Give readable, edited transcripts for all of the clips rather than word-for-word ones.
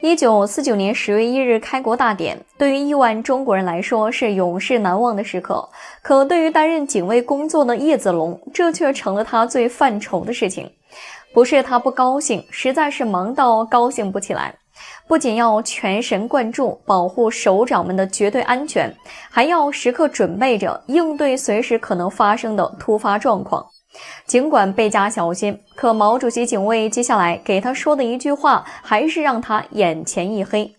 1949年10月1日開國大典，對於億萬中國人來說是永世難忘的時刻。可對於擔任警衛工作的葉子龍，這卻成了他最犯愁的事情。不是他不高興，實在是忙到高興不起來。不僅要全神貫注保護首長們的絕對安全，還要時刻準備着應對隨時可能發生的突發狀況。儘管倍加小心，可毛主席警衛接下來給他說的一句話，還是讓他眼前一黑。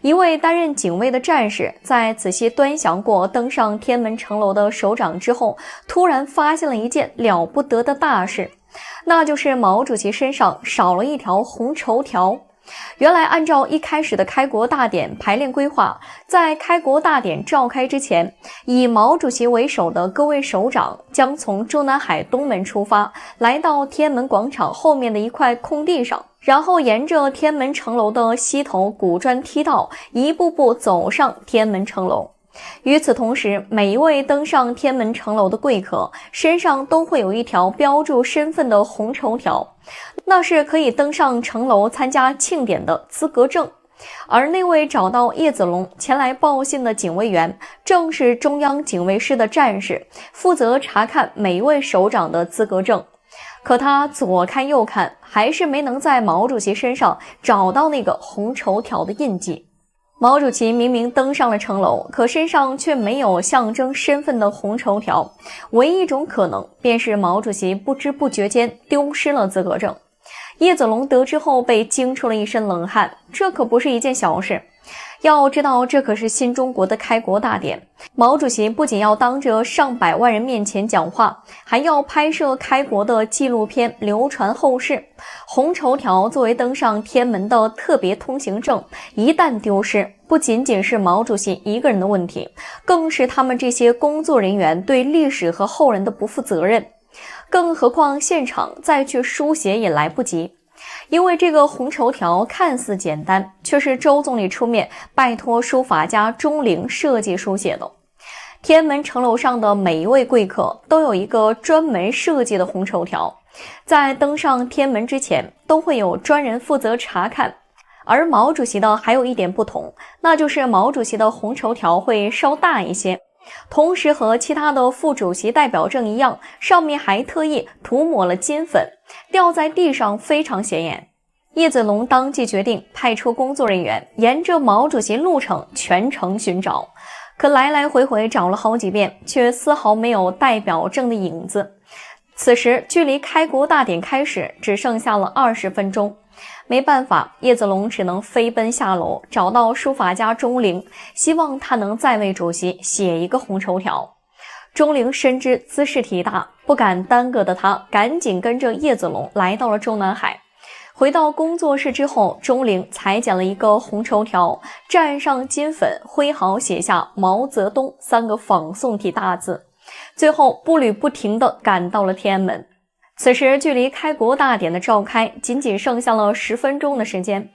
一位擔任警衛的戰士，在仔細端詳過登上天安門城樓的首長之後，突然發現了一件了不得的大事，那就是毛主席身上少了一條紅綢條。原來按照一開始的開國大典排練規劃，在開國大典召開之前，以毛主席為首的各位首長將從中南海東門出發，來到天安門廣場後面的一塊空地上，然後沿着天安门城樓的西頭古磚梯道一步步走上天安门城楼。与此同时，每一位登上天安门城楼的贵客身上都会有一条標注身份的紅綢條，那是可以登上城樓參加慶典的資格證。而那位找到葉子龍前來報信的警衛員，正是中央警衛師的戰士，負責查看每一位首長的資格證。可他左看右看，還是沒能在毛主席身上找到那個紅綢條的印記。毛主席明明登上了城樓，可身上卻沒有象徵身份的紅綢條，唯一一種可能便是毛主席不知不覺間丟失了資格證。葉子龍得知後被驚出了一身冷汗，這可不是一件小事。要知道，這可是新中國的開國大典，毛主席不僅要當着上百萬人面前講話，還要拍攝開國的紀錄片流傳後世。紅綢條作為登上天安門的特別通行證，一旦丟失，不僅僅是毛主席一個人的問題，更是他們這些工作人員對歷史和後人的不負責任。更何況現場再去書寫也來不及。因為這個紅綢條看似簡單，卻是周總理出面拜託書法家鍾靈設計書寫的。天安門城樓上的每一位貴客都有一個專門設計的紅綢條，在登上天安門之前都會有專人負責查看。而毛主席的還有一點不同，那就是毛主席的紅綢條會稍大一些，同時和其他的副主席代表證一樣，上面還特意塗抹了金粉，掉在地上非常顯眼。葉子龍當即決定派出工作人員沿着毛主席路程全程尋找，可來來回回找了好幾遍，卻絲毫沒有代表證的影子。此時距離開國大典開始只剩下了20分鐘，沒辦法，葉子龍只能飛奔下樓，找到書法家鍾靈，希望他能再為主席寫一個紅綢條。鍾靈深知茲事體大，不敢耽擱的他趕緊跟着葉子龍來到了中南海。回到工作室之後，鍾靈裁剪了一個紅綢條，蘸上金粉，揮毫寫下毛澤東3個仿宋體大字，最後步履不停地趕到了天安門。此時距離開國大典的召開僅僅剩下了10分鐘的時間。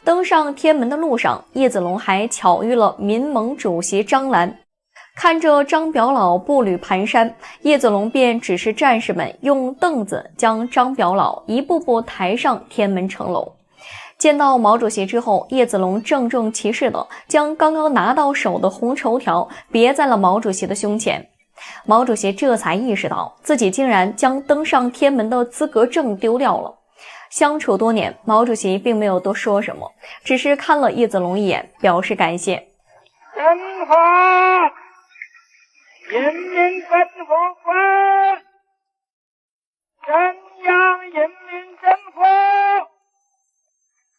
登上天安門的路上，葉子龍還巧遇了民盟主席張瀾。看着張表老步履蹣跚，葉子龍便指示戰士們用凳子將張表老一步步抬上天安門城樓。見到毛主席之後，葉子龍鄭重其事地將剛剛拿到手的紅綢條別在了毛主席的胸前。毛主席這才意識到自己竟然將登上天安門的資格證丟掉了。相處多年，毛主席並沒有多說什麼，只是看了葉子龍一眼，表示感謝。中華人民共和國中央人民政府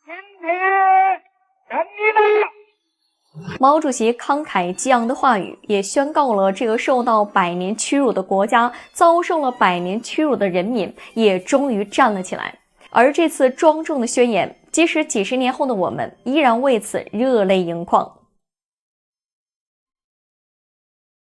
今天勝利了。毛主席慷慨激昂的話語也宣告了這個受到百年屈辱的國家，遭受了百年屈辱的人民也終於站了起來。而這次莊重的宣言，即使幾十年後的我們依然為此熱淚盈眶。